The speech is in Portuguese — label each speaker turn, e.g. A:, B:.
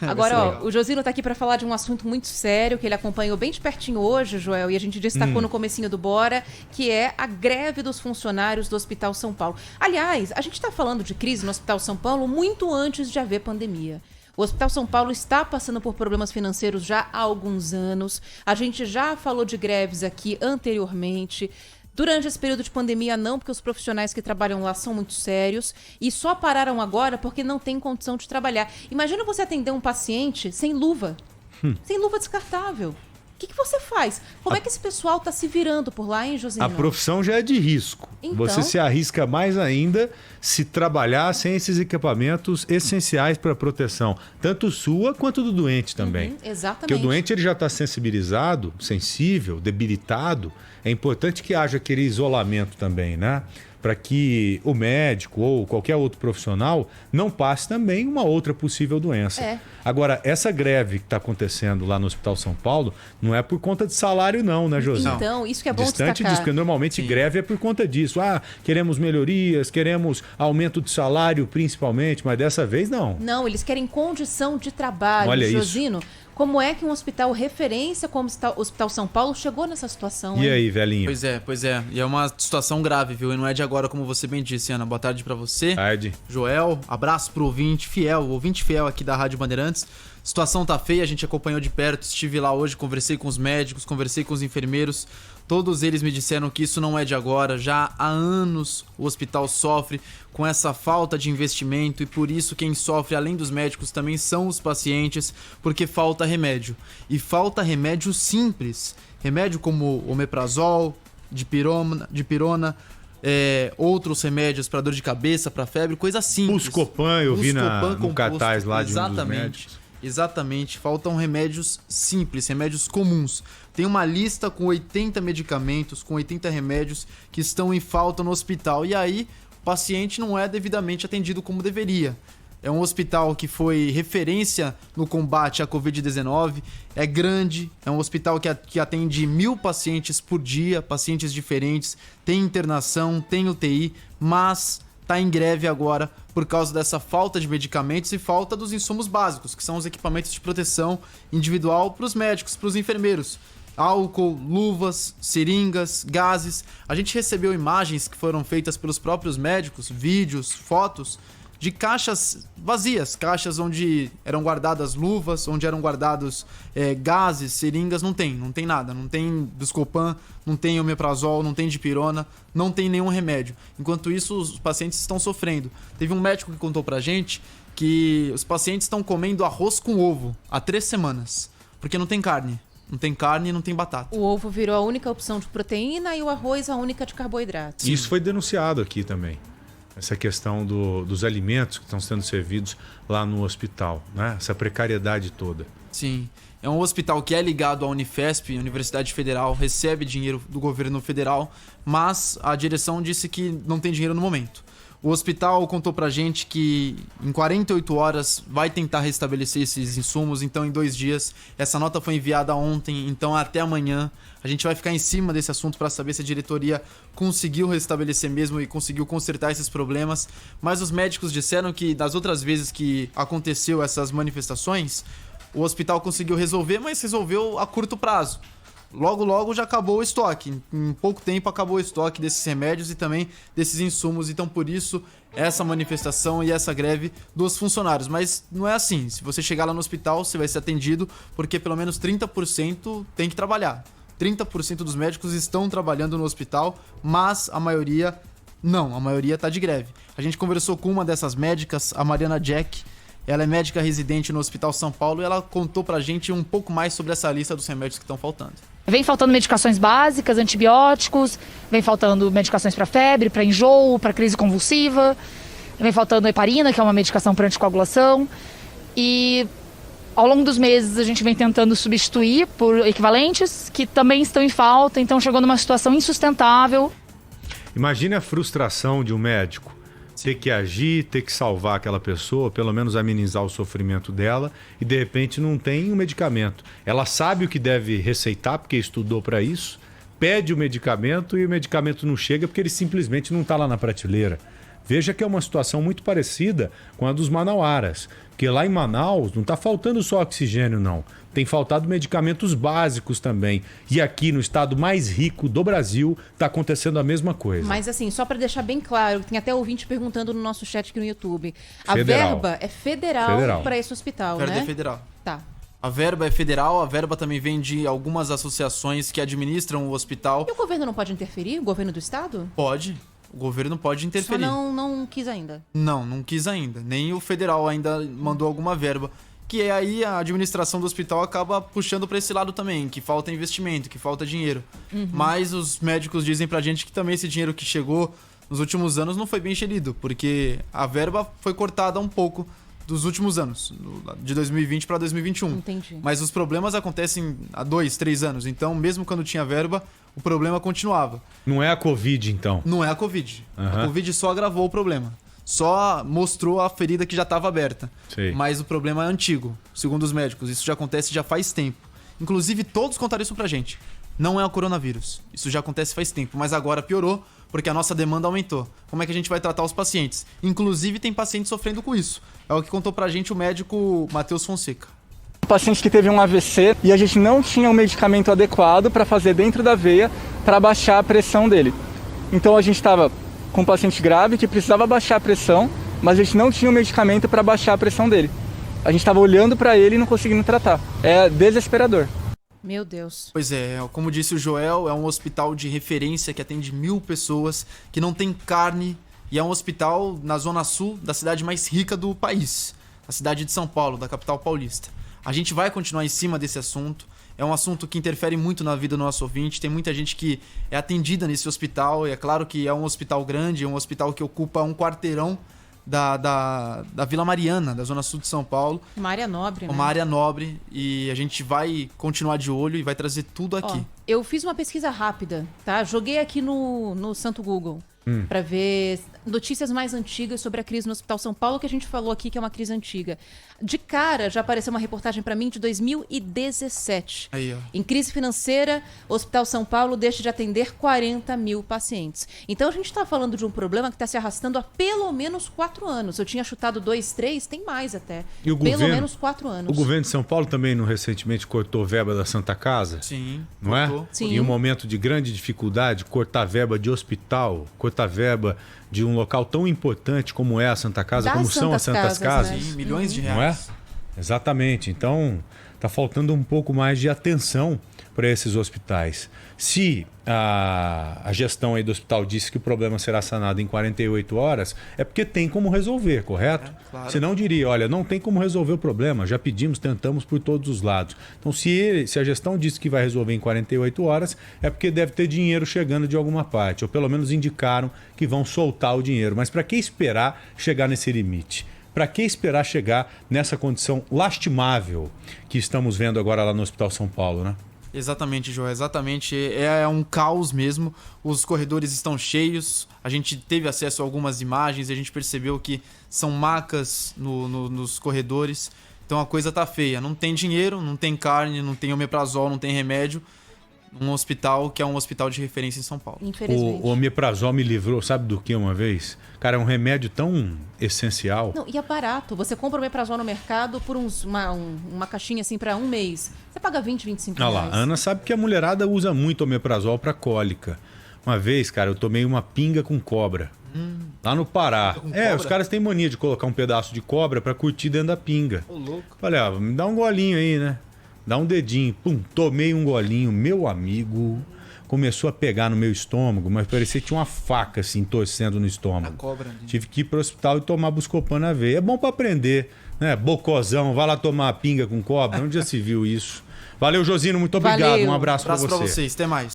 A: Agora, o Josino está aqui para falar de um assunto muito sério, que ele acompanhou bem de pertinho hoje, Joel, e a gente destacou no comecinho do Bora, que é a greve dos funcionários do Hospital São Paulo. Aliás, a gente está falando de crise no Hospital São Paulo muito antes de haver pandemia. O Hospital São Paulo está passando por problemas financeiros já há alguns anos. A gente já falou de greves aqui anteriormente. Durante esse período de pandemia, não, porque os profissionais que trabalham lá são muito sérios e só pararam agora porque não tem condição de trabalhar. Imagina você atender um paciente sem luva descartável. O que você faz? Como é que esse pessoal está se virando por lá, hein, Josino?
B: A profissão já é de risco.
A: Então...
B: Você se arrisca mais ainda se trabalhar sem esses equipamentos essenciais para a proteção, tanto sua quanto do doente também.
A: Exatamente.
B: Porque o doente ele já está sensibilizado, sensível, debilitado. É importante que haja aquele isolamento também, né? Para que o médico ou qualquer outro profissional não passe também uma outra possível doença. Agora, essa greve que está acontecendo lá no Hospital São Paulo não é por conta de salário não, né, José?
A: Então, isso que é bom
B: distante
A: destacar.
B: disso, porque normalmente greve é por conta disso. Queremos melhorias, queremos aumento de salário principalmente, mas dessa vez não.
A: Não, eles querem condição de trabalho.
B: Olha
A: Josino, como é que um hospital referência como o Hospital São Paulo chegou nessa situação?
B: E aí, velhinho?
C: Pois é. E é uma situação grave, viu? E não é de agora, como você bem disse, Ana. Boa tarde pra você.
B: Tarde.
C: Joel, abraço pro ouvinte fiel aqui da Rádio Bandeirantes. Situação tá feia, a gente acompanhou de perto, estive lá hoje, conversei com os médicos, conversei com os enfermeiros. Todos eles me disseram que isso não é de agora, já há anos o hospital sofre com essa falta de investimento e por isso quem sofre, além dos médicos, também são os pacientes, porque falta remédio. E falta remédio simples, remédio como omeprazol, dipirona, outros remédios para dor de cabeça, para febre, coisa simples.
B: Buscopan, eu vi no cartaz lá de um dos médicos.
C: Exatamente, faltam remédios simples, remédios comuns. Tem uma lista com 80 medicamentos, com 80 remédios que estão em falta no hospital. E aí, o paciente não é devidamente atendido como deveria. É um hospital que foi referência no combate à Covid-19, é grande, é um hospital que atende 1.000 pacientes por dia, pacientes diferentes, tem internação, tem UTI, mas está em greve agora por causa dessa falta de medicamentos e falta dos insumos básicos, que são os equipamentos de proteção individual para os médicos, para os enfermeiros. Álcool, luvas, seringas, gases. A gente recebeu imagens que foram feitas pelos próprios médicos, vídeos, fotos de caixas vazias, caixas onde eram guardadas luvas, onde eram guardados gases, seringas, não tem nada, não tem Buscopan, não tem omeprazol, não tem dipirona, não tem nenhum remédio. Enquanto isso, os pacientes estão sofrendo. Teve um médico que contou pra gente que os pacientes estão comendo arroz com ovo há 3 semanas, porque não tem carne. Não tem carne e não tem batata.
A: O ovo virou a única opção de proteína e o arroz a única de carboidrato.
B: Isso foi denunciado aqui também. Essa questão dos alimentos que estão sendo servidos lá no hospital, né? Essa precariedade toda.
C: Sim. É um hospital que é ligado à Unifesp, Universidade Federal, recebe dinheiro do governo federal, mas a direção disse que não tem dinheiro no momento. O hospital contou pra gente que em 48 horas vai tentar restabelecer esses insumos, então em 2 dias. Essa nota foi enviada ontem, então até amanhã. A gente vai ficar em cima desse assunto para saber se a diretoria conseguiu restabelecer mesmo e conseguiu consertar esses problemas. Mas os médicos disseram que das outras vezes que aconteceu essas manifestações, o hospital conseguiu resolver, mas resolveu a curto prazo. Logo já acabou o estoque. Em pouco tempo acabou o estoque desses remédios e também desses insumos. Então, por isso, essa manifestação e essa greve dos funcionários. Mas não é assim. Se você chegar lá no hospital, você vai ser atendido, porque pelo menos 30% tem que trabalhar. 30% dos médicos estão trabalhando no hospital, mas a maioria não. A maioria está de greve. A gente conversou com uma dessas médicas, a Mariana Jack. Ela é médica residente no Hospital São Paulo e ela contou pra gente um pouco mais sobre essa lista dos remédios que estão faltando.
D: Vem faltando medicações básicas, antibióticos, vem faltando medicações para febre, para enjoo, para crise convulsiva, vem faltando heparina, que é uma medicação para anticoagulação. E ao longo dos meses a gente vem tentando substituir por equivalentes que também estão em falta, então chegou numa situação insustentável.
B: Imagine a frustração de um médico. Ter que agir, ter que salvar aquela pessoa, pelo menos amenizar o sofrimento dela, e de repente não tem um medicamento. Ela sabe o que deve receitar, porque estudou para isso, pede o medicamento e o medicamento não chega porque ele simplesmente não está lá na prateleira. Veja que é uma situação muito parecida com a dos manauaras, Porque lá em Manaus não está faltando só oxigênio, não. Tem faltado medicamentos básicos também. E aqui no estado mais rico do Brasil está acontecendo a mesma coisa.
A: Mas assim, só para deixar bem claro, tem até ouvinte perguntando no nosso chat aqui no YouTube. A
B: Federal.
A: verba é federal. Para esse hospital,
C: A verba
A: né?
C: é federal.
A: Tá.
C: A verba é federal, a verba também vem de algumas associações que administram o hospital.
A: E o governo não pode interferir? O governo do estado?
C: Pode. O governo pode interferir.
A: Só não quis ainda.
C: Não quis ainda. Nem o federal ainda mandou alguma verba. Que é aí a administração do hospital acaba puxando para esse lado também, que falta investimento, que falta dinheiro. Mas os médicos dizem pra gente que também esse dinheiro que chegou nos últimos anos não foi bem gerido, porque a verba foi cortada um pouco dos últimos anos, de 2020 para 2021.
A: Entendi.
C: Mas os problemas acontecem há 2, 3 anos, então mesmo quando tinha verba, o problema continuava.
B: Não é a Covid, então?
C: Não é a Covid.
B: Aham.
C: A Covid só agravou o problema. Só mostrou a ferida que já estava aberta.
B: Sei.
C: Mas o problema é antigo, segundo os médicos. Isso já acontece já faz tempo. Inclusive, todos contaram isso pra gente. Não é o coronavírus. Isso já acontece faz tempo. Mas agora piorou porque a nossa demanda aumentou. Como é que a gente vai tratar os pacientes? Inclusive, tem pacientes sofrendo com isso. É o que contou pra gente o médico Matheus Fonseca.
E: Paciente que teve um AVC e a gente não tinha um medicamento adequado para fazer dentro da veia para baixar a pressão dele. Então a gente estava com um paciente grave que precisava baixar a pressão, mas a gente não tinha um medicamento para baixar a pressão dele. A gente estava olhando para ele e não conseguindo tratar. É desesperador.
A: Meu Deus.
C: Pois é, como disse o Joel, é um hospital de referência que atende 1.000 pessoas, que não tem carne, e é um hospital na zona sul da cidade mais rica do país, a cidade de São Paulo, da capital paulista. A gente vai continuar em cima desse assunto. É um assunto que interfere muito na vida do nosso ouvinte. Tem muita gente que é atendida nesse hospital. E é claro que é um hospital grande, é um hospital que ocupa um quarteirão da Vila Mariana, da zona sul de São Paulo.
A: Uma área nobre, né?
C: Uma área nobre. E a gente vai continuar de olho e vai trazer tudo aqui.
A: Ó, eu fiz uma pesquisa rápida, tá? Joguei aqui no Santo Google para ver notícias mais antigas sobre a crise no Hospital São Paulo, que a gente falou aqui que é uma crise antiga. De cara, já apareceu uma reportagem para mim de 2017.
C: Aí, ó.
A: Em crise financeira, o Hospital São Paulo deixa de atender 40 mil pacientes. Então a gente está falando de um problema que está se arrastando há pelo menos 4 anos. Eu tinha chutado 2, 3, tem mais até.
B: E o
A: pelo
B: governo-
A: menos 4 anos.
B: O governo de São Paulo também não recentemente cortou verba da Santa Casa?
C: Sim.
B: Não é?
C: Cortou.
A: Sim.
B: Em um momento de grande dificuldade, cortar verba de hospital, cortar verba de um local tão importante como é a Santa Casa,
A: Das
B: como são as
A: Santas
B: Santas
A: Casas,
B: Casas.
A: né?
C: Sim, milhões de
B: Não é?
C: reais.
B: Exatamente. Então, está faltando um pouco mais de atenção para esses hospitais. Se a gestão aí do hospital disse que o problema será sanado em 48 horas, é porque tem como resolver, correto?
C: É, claro.
B: Senão diria, olha, não tem como resolver o problema, já pedimos, tentamos por todos os lados. Então, se a gestão disse que vai resolver em 48 horas, é porque deve ter dinheiro chegando de alguma parte, ou pelo menos indicaram que vão soltar o dinheiro. Mas para que esperar chegar nesse limite? Para que esperar chegar nessa condição lastimável que estamos vendo agora lá no Hospital São Paulo, né?
C: Exatamente, João, exatamente. É um caos mesmo. Os corredores estão cheios. A gente teve acesso a algumas imagens e a gente percebeu que são macas nos corredores. Então a coisa tá feia. Não tem dinheiro, não tem carne, não tem omeprazol, não tem remédio. Um hospital que é um hospital de referência em São Paulo.
A: Infelizmente.
B: O omeprazol me livrou, sabe do que uma vez? Cara, é um remédio tão essencial.
A: Não, e é barato. Você compra o omeprazol no mercado por uma caixinha assim para um mês. Você paga 20, 25
B: Olha
A: reais.
B: lá, a Ana sabe que a mulherada usa muito omeprazol para cólica. Uma vez, cara, eu tomei uma pinga com cobra. Lá no Pará.
C: Com cobra?
B: Os caras têm mania de colocar um pedaço de cobra para curtir dentro da pinga.
C: Ô, louco.
B: Falei, me dá um golinho aí, né? Dá um dedinho. Pum, tomei um golinho. Meu amigo começou a pegar no meu estômago, mas parecia que tinha uma faca assim, torcendo no
C: A
B: estômago.
C: cobra. Né?
B: Tive que ir pro hospital e tomar Buscopan na veia. É bom para aprender, né? Bocozão, vai lá tomar pinga com cobra. Onde já se viu isso? Valeu, Josino, muito obrigado.
A: Valeu.
B: Um abraço para
C: Abraço pra
B: você.
C: vocês. Até mais.